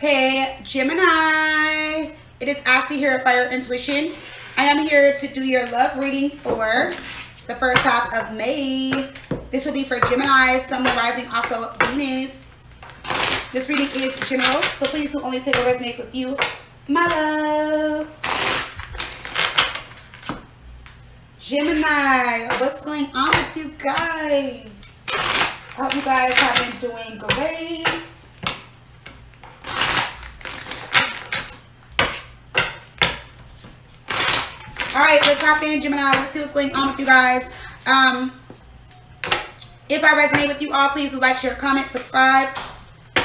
Hey Gemini, it is Ashley here at Fire Intuition. I am here to do your love reading for the first half of May. This will be for Gemini, Sun, Moon, Rising, also Venus. This reading is general, so please do only take what resonates with you, my love. Gemini, what's going on with you guys? Hope you guys have been doing great. Alright, let's hop in, Gemini. Let's see what's going on with you guys. If I resonate with you all, please do like, share, comment, subscribe,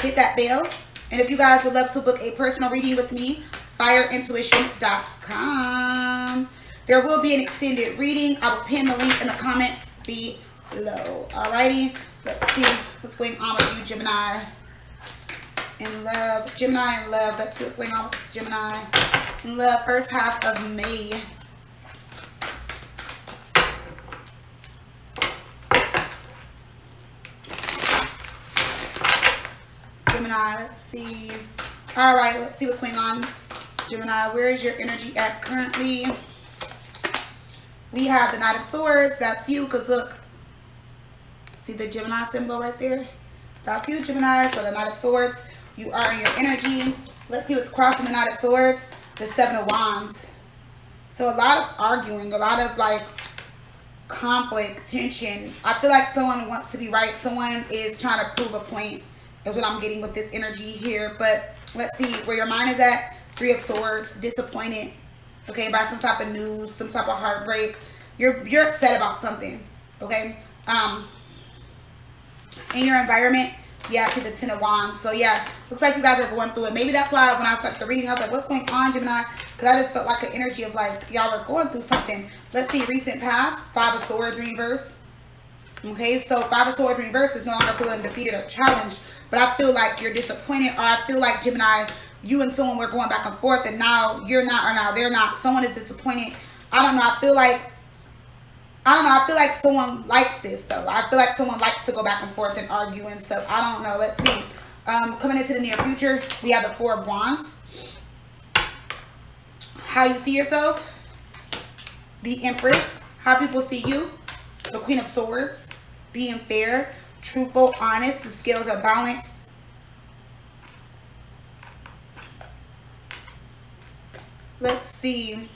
hit that bell. And if you guys would love to book a personal reading with me, fireintuition.com. There will be an extended reading. I will pin the link in the comments below. Alrighty, let's see what's going on with you, Gemini. In love, Gemini in love. Let's see what's going on with Gemini in love. First half of May. Gemini, let's see. All right, let's see what's going on. Gemini, where is your energy at currently? We have the Knight of Swords. That's you, because look, see the Gemini symbol right there? That's you, Gemini. So the Knight of Swords, you are in your energy. Let's see what's crossing the Knight of Swords. The Seven of Wands. So a lot of arguing, a lot of like conflict, tension. I feel like someone wants to be right. Someone is trying to prove a point. Is what I'm getting with this energy here. But let's see where your mind is at. Three of Swords, disappointed, okay, by some type of news, some type of heartbreak. You're upset about something, okay? In your environment, yeah, see the Ten of Wands. So yeah, looks like you guys are going through it. Maybe that's why when I started the reading, I was like, what's going on, Gemini? Because I just felt like an energy of like, y'all were going through something. Let's see, recent past, Five of Swords reverse. Okay, so Five of Swords reverse is no longer feeling defeated or challenged. But I feel like you're disappointed, or I feel like, Gemini, you and someone were going back and forth, and now you're not, or now they're not. Someone is disappointed. I don't know. I feel like someone likes this, though. I feel like someone likes to go back and forth and argue and stuff. I don't know. Let's see. Coming into the near future, we have the Four of Wands. How you see yourself. The Empress. How people see you. The Queen of Swords. Being fair. Truthful, honest, the scales are balanced. Let's see.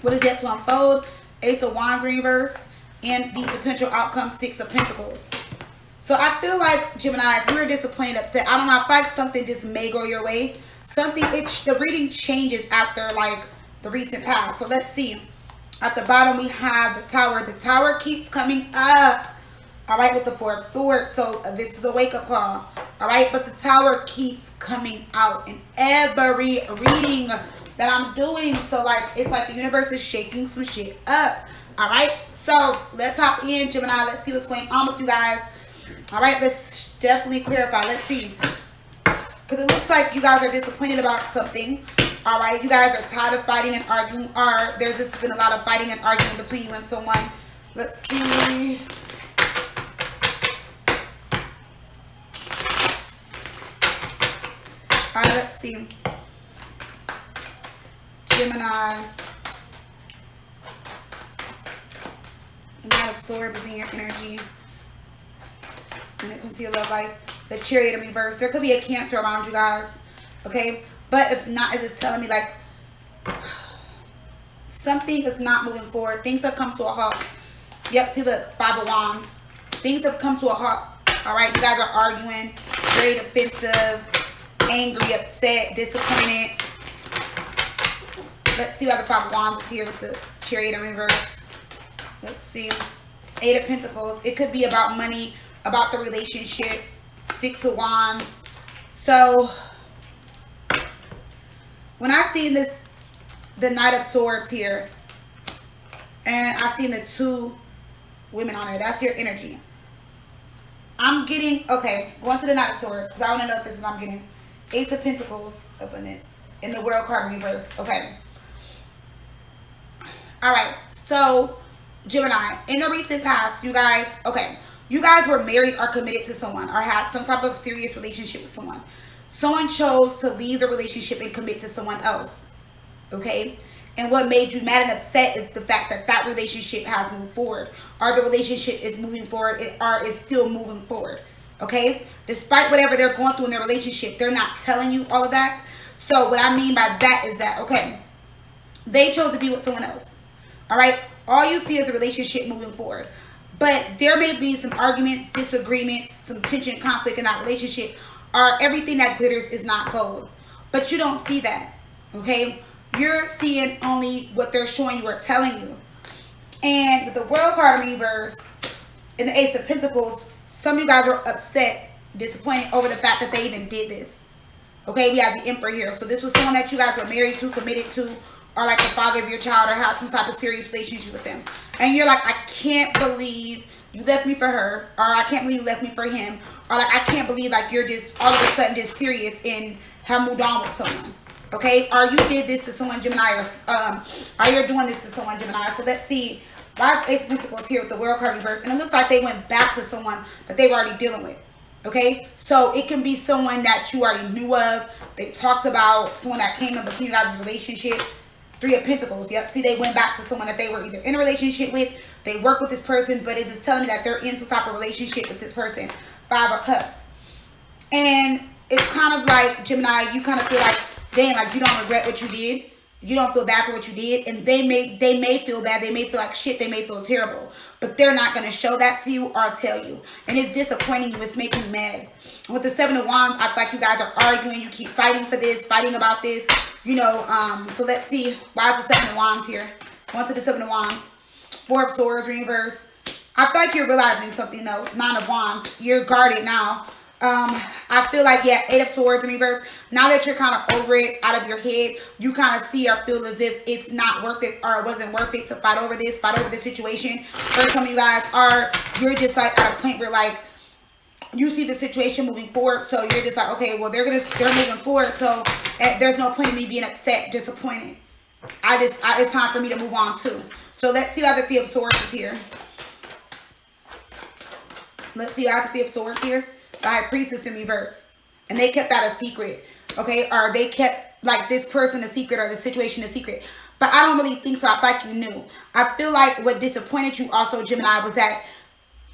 What is yet to unfold? Ace of Wands reverse. And the potential outcome, Six of Pentacles. So I feel like, Gemini, if you're disappointed, upset, I don't know, I feel like something just may go your way. The reading changes after like the recent past. So let's see. At the bottom we have the Tower. The Tower keeps coming up. All right, with the Four of Swords. So this is a wake-up call. All right, but the Tower keeps coming out in every reading that I'm doing. So like, it's like the universe is shaking some shit up. All right, so let's hop in, Gemini. Let's see what's going on with you guys. All right, let's definitely clarify. Let's see, because it looks like you guys are disappointed about something. All right, you guys are tired of fighting and arguing, or there's just been a lot of fighting and arguing between you and someone. Let's see. All right, let's see. Gemini. Knight of Swords is in your energy. When it comes to your love life. The Chariot in reverse. There could be a Cancer around you guys. Okay? But if not, it's just telling me like something is not moving forward. Things have come to a halt. Yep, see the Five of Wands. Things have come to a halt. Alright, you guys are arguing. Very defensive. Angry, upset, disappointed. Let's see why the Five of Wands is here with the Chariot in reverse. Let's see. Eight of Pentacles. It could be about money, about the relationship. Six of Wands. So when I seen this, the Knight of Swords here, and I seen the two women on there, that's your energy. I'm getting, okay, going to the Knight of Swords, because I want to know if this is what I'm getting. Ace of Pentacles, abundance, in the World card reverse. Okay. All right. So, Gemini, in the recent past, you guys, okay, you guys were married or committed to someone or had some type of serious relationship with someone. someone chose to leave the relationship and commit to someone else. Okay? And what made you mad and upset is the fact that that relationship has moved forward, or the relationship is moving forward, or is still moving forward. Okay? Despite whatever they're going through in their relationship, they're not telling you all of that. So what I mean by that is that, okay, they chose to be with someone else. All right? All you see is a relationship moving forward. But there may be some arguments, disagreements, some tension, conflict in that relationship, or everything that glitters is not gold. But you don't see that. Okay? You're seeing only what they're showing you or telling you. And with the World card in reverse and the Ace of Pentacles, some of you guys are upset, disappointed over the fact that they even did this. Okay, we have the Emperor here. So this was someone that you guys were married to, committed to, or like the father of your child, or have some type of serious relationship with them. And you're like, I can't believe you left me for her, or I can't believe you left me for him, or like, I can't believe like you're just all of a sudden just serious and have moved on with someone. Okay, or you did this to someone, Gemini, or you're doing this to someone, Gemini. So let's see. Why is Ace of Pentacles here with the World card reverse? And it looks like they went back to someone that they were already dealing with. Okay, so it can be someone that you already knew of. They talked about someone that came in between you guys' relationship. Three of Pentacles. Yep. See, they went back to someone that they were either in a relationship with. They work with this person, but it's just telling me that they're in some type of relationship with this person. Five of Cups. And it's kind of like, Gemini, you kind of feel like, dang, like you don't regret what you did. You don't feel bad for what you did. And they may feel bad. They may feel like shit. They may feel terrible. But they're not going to show that to you or tell you. And it's disappointing you. It's making you mad. With the Seven of Wands, I feel like you guys are arguing. You keep fighting for this, fighting about this. You know, so let's see. Why is the Seven of Wands here? One to the Seven of Wands. Four of Swords, reverse. I feel like you're realizing something though. Nine of Wands. You're guarded now. I feel like, yeah, Eight of Swords in reverse. Now that you're kind of over it, out of your head, you kind of see or feel as if it's not worth it, or it wasn't worth it to fight over this situation. For some of you guys are, you're just like at a point where like, you see the situation moving forward, so you're just like, okay, well, they're moving forward, so there's no point in me being upset, disappointed. It's time for me to move on too. So let's see why the Three of Swords is here. Let's see why the Three of Swords here. The High Priestess in reverse. And they kept that a secret. Okay? Or they kept like this person a secret, or the situation a secret. But I don't really think so. I feel like you knew. I feel like what disappointed you also, Gemini, was that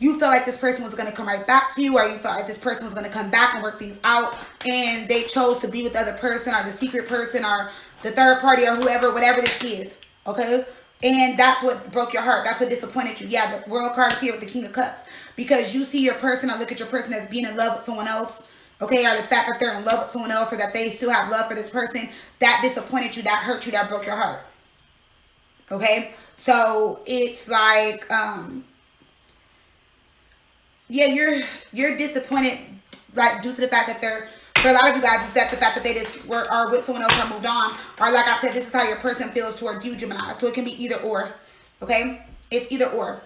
you felt like this person was going to come right back to you, or you felt like this person was going to come back and work things out, and they chose to be with the other person, or the secret person, or the third party, or whoever, whatever this is. Okay? And that's what broke your heart. That's what disappointed you. Yeah, the World card's here with the King of Cups. Because you see your person, or look at your person as being in love with someone else. Okay, or the fact that they're in love with someone else, or that they still have love for this person. That disappointed you, that hurt you, that broke your heart. Okay? So, it's like, yeah, you're disappointed, like, due to the fact that they're, for a lot of you guys, it's that the fact that they just are with someone else or moved on. Or like I said, this is how your person feels towards you, Gemini. So it can be either or. Okay? It's either or.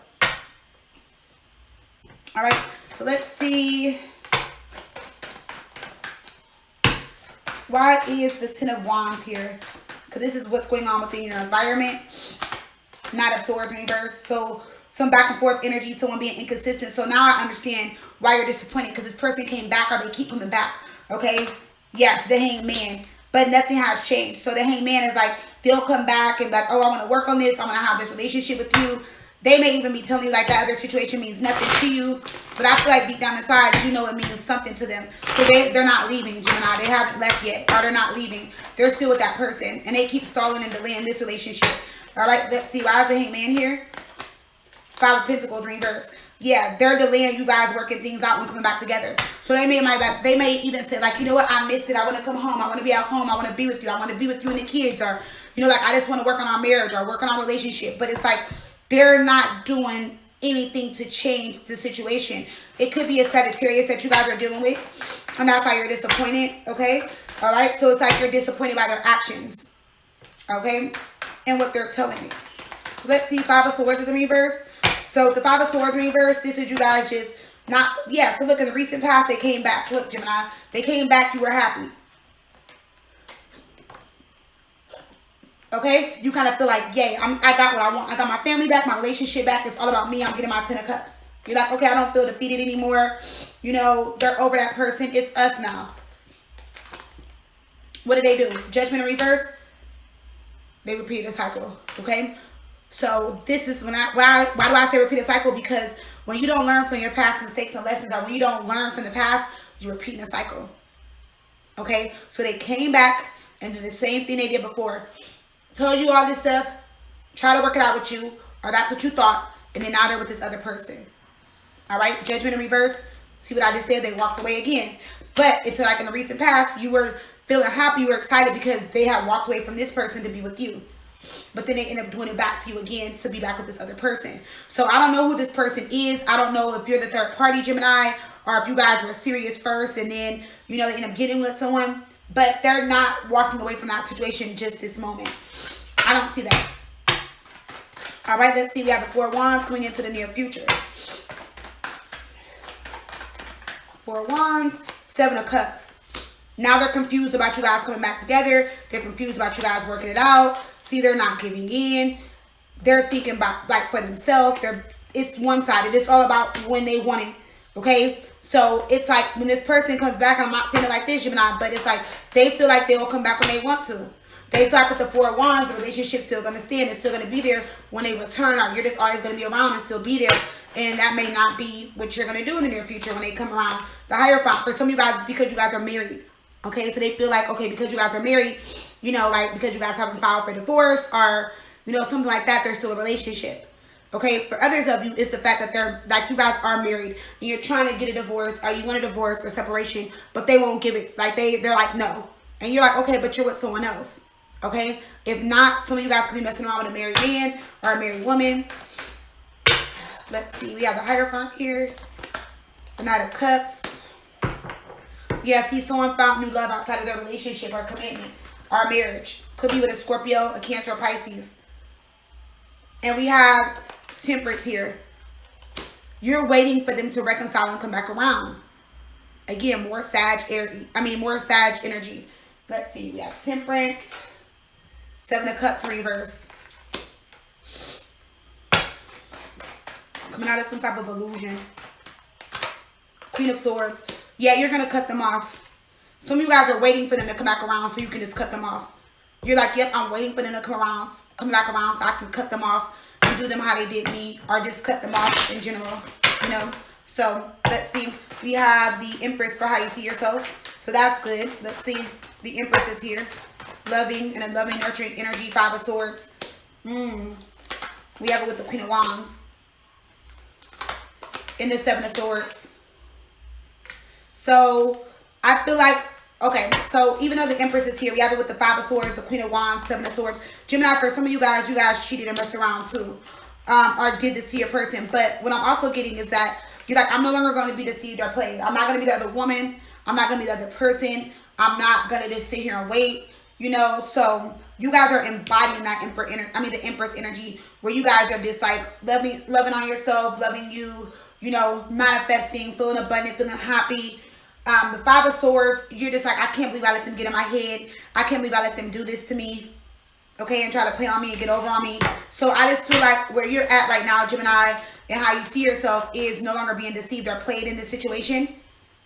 Alright, so let's see. Why is the Ten of Wands here? Because this is what's going on within your environment. Knight of Swords in reverse. So some back and forth energy, someone being inconsistent. So now I understand why you're disappointed, because this person came back, or they keep coming back. Okay? Yes, the Hangman. But nothing has changed. So the Hangman is like, they'll come back and be like, oh, I want to work on this. I want to have this relationship with you. They may even be telling you like that other situation means nothing to you. But I feel like deep down inside, you know it means something to them. So they're not leaving, Gemini. They haven't left yet. Or they're not leaving. They're still with that person. And they keep stalling and delaying this relationship. Alright, let's see. Why is the Hangman here? Five of Pentacles reverse. Yeah, they're delaying you guys working things out and coming back together. So they may even say like, you know what, I miss it. I want to come home. I want to be at home. I want to be with you. I want to be with you and the kids. Or, you know, like I just want to work on our marriage or work on our relationship. But it's like, they're not doing anything to change the situation. It could be a Sagittarius that you guys are dealing with. And that's how you're disappointed. Okay? Alright? So it's like you're disappointed by their actions. Okay? And what they're telling you. So let's see. Five of Swords is in reverse. So the Five of Swords in reverse. This is you guys just not... Yeah. So look, in the recent past, they came back. Look, Gemini. They came back. You were happy. Okay, you kind of feel like, yay, I got what I want. I got my family back, my relationship back. It's all about me. I'm getting my 10 of Cups. You're like, okay, I don't feel defeated anymore. You know, they're over that person. It's us now. What do? Judgment in reverse. They repeat the cycle. Okay. So this is why do I say repeat the cycle? Because when you don't learn from your past mistakes and lessons, or when you don't learn from the past, you're repeating the cycle. Okay. So they came back and did the same thing they did before. Told you all this stuff. Try to work it out with you, or that's what you thought, and then now they're with this other person. All right. Judgment in reverse. See what I just said? They walked away again. But it's like in the recent past, you were feeling happy, you were excited because they had walked away from this person to be with you. But then they end up doing it back to you again to be back with this other person. So I don't know who this person is. I don't know if you're the third party, Gemini, or if you guys were serious first and then, you know, they end up getting with someone. But they're not walking away from that situation just this moment. I don't see that. All right, let's see. We have the Four of Wands coming into the near future. Four of Wands, Seven of Cups. Now they're confused about you guys coming back together. They're confused about you guys working it out. See, they're not giving in. They're thinking about, like, for themselves. It's one-sided. It's all about when they want it, okay? So it's like when this person comes back, I'm not saying it like this, Gemini, but it's like they feel like they will come back when they want to. They feel like with the Four of Wands, the relationship's still going to stand. It's still going to be there when they return, or you're just always going to be around and still be there. And that may not be what you're going to do in the near future when they come around. The Hierophant, for some of you guys, it's because you guys are married. Okay, so they feel like, okay, because you guys are married, you know, like because you guys haven't filed for divorce or, you know, something like that, there's still a relationship. Okay, for others of you, it's the fact that they're, like, you guys are married and you're trying to get a divorce, or you want a divorce or separation, but they won't give it. Like, they're like, no. And you're like, okay, but you're with someone else. Okay, if not, some of you guys could be messing around with a married man or a married woman. Let's see, we have the Hierophant here, the Knight of Cups. Yeah, see, someone found new love outside of their relationship or commitment or marriage. Could be with a Scorpio, a Cancer, or Pisces. And we have Temperance here. You're waiting for them to reconcile and come back around. Again, more Sag energy. Let's see, we have Temperance, Seven of Cups reverse. Coming out of some type of illusion. Queen of Swords. Yeah, you're going to cut them off. Some of you guys are waiting for them to come back around so you can just cut them off. You're like, yep, I'm waiting for them to come back around so I can cut them off and do them how they did me, or just cut them off in general, you know. So let's see. We have the Empress for how you see yourself. So that's good. Let's see. The Empress is here. Loving and a loving, nurturing energy. Five of Swords. We have it with the Queen of Wands. And the Seven of Swords. So I feel like, okay, so even though the Empress is here, we have it with the Five of Swords, the Queen of Wands, Seven of Swords. Gemini, for some of you guys cheated and messed around too. Or did this to your person. But what I'm also getting is that you're like, I'm no longer going to be deceived or played. I'm not going to be the other woman. I'm not going to be the other person. I'm not going to just sit here and wait, you know. So you guys are embodying that the Empress energy, where you guys are just like loving on yourself, loving you, you know, manifesting, feeling abundant, feeling happy. The Five of Swords, you're just like, I can't believe I let them get in my head. I can't believe I let them do this to me. Okay, and try to play on me and get over on me. So I just feel like where you're at right now, Gemini, and how you see yourself is no longer being deceived or played in this situation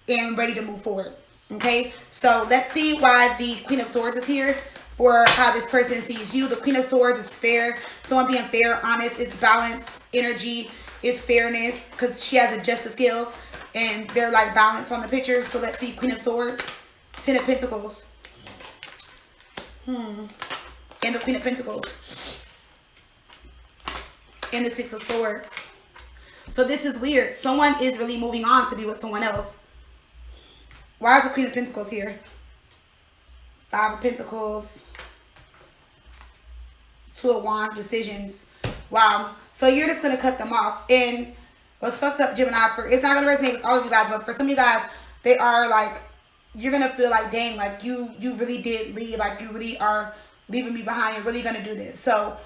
and ready to move forward. Okay, so let's see why the Queen of Swords is here, for how this person sees you. The Queen of Swords is fair. Someone being fair, honest, it's balance, energy, it's fairness, because she has a justice skills. And they're like balanced on the picture. So let's see. Queen of Swords. Ten of Pentacles. And the Queen of Pentacles. And the Six of Swords. So this is weird. Someone is really moving on to be with someone else. Why is the Queen of Pentacles here? Five of Pentacles. Two of Wands. Decisions. Wow. So you're just going to cut them off. And what's fucked up, Gemini, it's not going to resonate with all of you guys, but for some of you guys, they are like, you're going to feel like, dang, like you really did leave, like you really are leaving me behind, you're really going to do this. So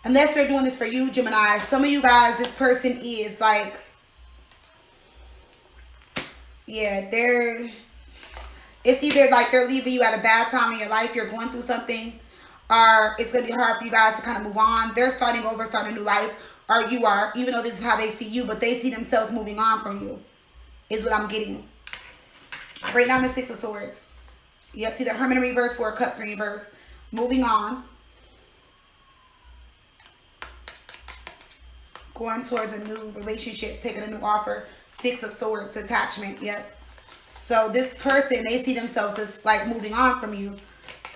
unless they're doing this for you, Gemini, some of you guys, this person is like, yeah, it's either like they're leaving you at a bad time in your life, you're going through something, or it's going to be hard for you guys to kind of move on. They're starting over, starting a new life. Or you are, even though this is how they see you, but they see themselves moving on from you, is what I'm getting. Right now, the Six of Swords. Yep, see the Hermit in reverse, Four of Cups in reverse. Moving on. Going towards a new relationship, taking a new offer. Six of Swords, attachment. Yep. So this person, they see themselves as like moving on from you.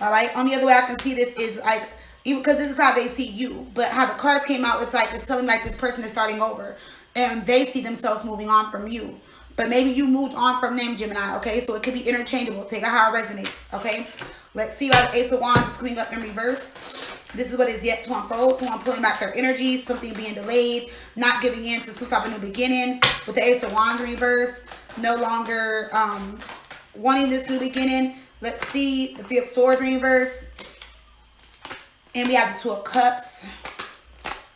All right. Only other way I can see this is like, even because this is how they see you, but how the cards came out, it's like, it's telling like this person is starting over and they see themselves moving on from you. But maybe you moved on from them, Gemini. Okay. So it could be interchangeable. Take it how it resonates. Okay. Let's see why the Ace of Wands is coming up in reverse. This is what is yet to unfold. Someone pulling back their energy, something being delayed, not giving in to some type of new beginning. With the Ace of Wands in reverse, no longer wanting this new beginning. Let's see the Three of Swords in reverse. And we have the Two of Cups.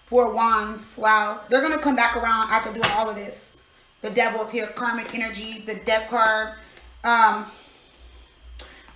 Four of Wands. Wow. They're going to come back around after doing all of this. The Devil is here. Karmic energy. The Death card.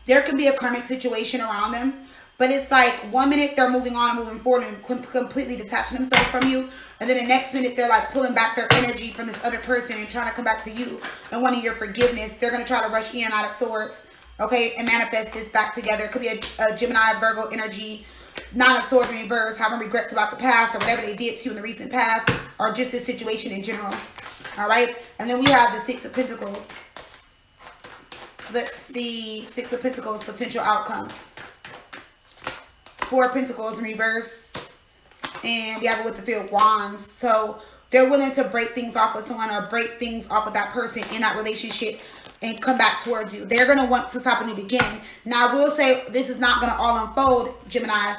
There could be a karmic situation around them. But it's like 1 minute they're moving on and moving forward and completely detaching themselves from you. And then the next minute they're like pulling back their energy from this other person and trying to come back to you and wanting your forgiveness. They're going to try to rush in out of Swords. Okay. And manifest this back together. It could be a Gemini, Virgo energy. Nine of Swords in reverse. Having regrets about the past or whatever they did to you in the recent past. Or just this situation in general. All right. And then we have the Six of Pentacles. Let's see. Six of Pentacles. Potential outcome. Four of Pentacles in reverse. And we have it with the Three of Wands. So they're willing to break things off with someone or break things off with that person in that relationship and come back towards you. They're going to want to stop a new beginning. Now, I will say this is not going to all unfold, Gemini.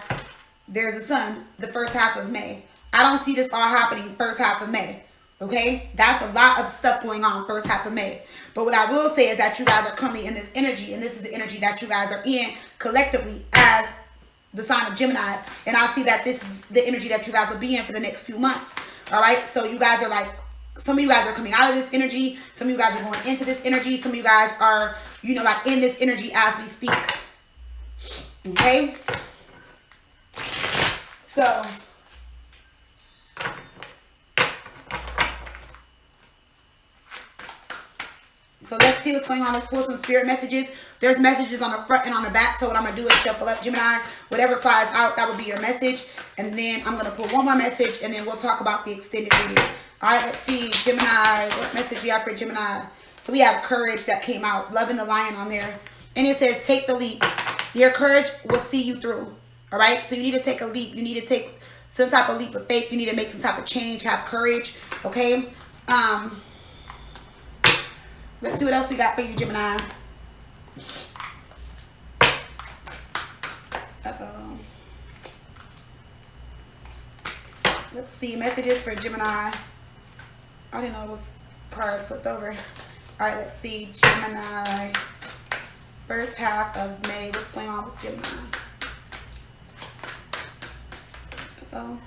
There's a sun, the first half of May. I don't see this all happening first half of May. Okay? That's a lot of stuff going on first half of May. But what I will say is that you guys are currently in this energy. And this is the energy that you guys are in collectively as the sign of Gemini. And I see that this is the energy that you guys will be in for the next few months. All right. So you guys are like, some of you guys are coming out of this energy. Some of you guys are going into this energy. Some of you guys are, you know, like in this energy as we speak. Okay. So let's see what's going on. Let's pull some spirit messages. There's messages on the front and on the back. So what I'm going to do is shuffle up, Gemini. Whatever flies out, that would be your message. And then I'm going to pull one more message. And then we'll talk about the extended reading. All right, let's see. Gemini, what message you have for Gemini? So we have courage that came out. Loving the lion on there. And it says, take the leap. Your courage will see you through. All right. So you need to take a leap. You need to take some type of leap of faith. You need to make some type of change. Have courage. Okay. Let's see what else we got for you, Gemini. Uh-oh. Let's see. Messages for Gemini. I didn't know those cards flipped over. All right, let's see. Gemini. First half of May. What's going on with Gemini? Uh-oh.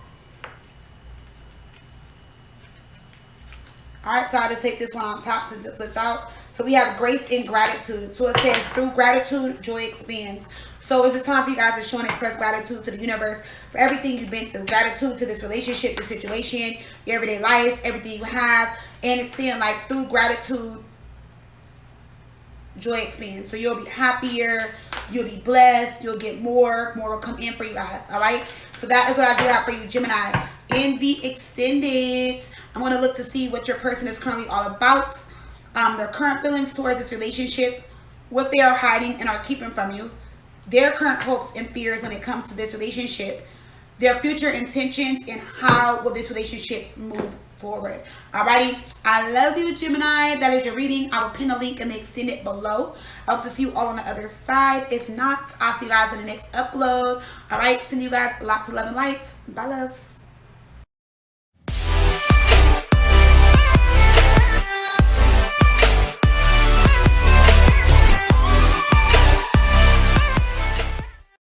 All right, so I'll just take this one on top since it flipped out. So we have grace and gratitude. So it says, through gratitude, joy expands. So it's a time for you guys to show and express gratitude to the universe for everything you've been through. Gratitude to this relationship, this situation, your everyday life, everything you have. And it's saying like through gratitude, joy expands. So you'll be happier, you'll be blessed, you'll get more will come in for you guys. All right. So that is what I do have for you, Gemini. In the extended, I'm going to look to see what your person is currently all about. Their current feelings towards this relationship, what they are hiding and are keeping from you, their current hopes and fears when it comes to this relationship, their future intentions, and how will this relationship move forward. Alrighty, I love you, Gemini. That is your reading. I will pin a link in the extended below. I hope to see you all on the other side. If not, I'll see you guys in the next upload. Alright, send you guys lots of love and light. Bye, loves.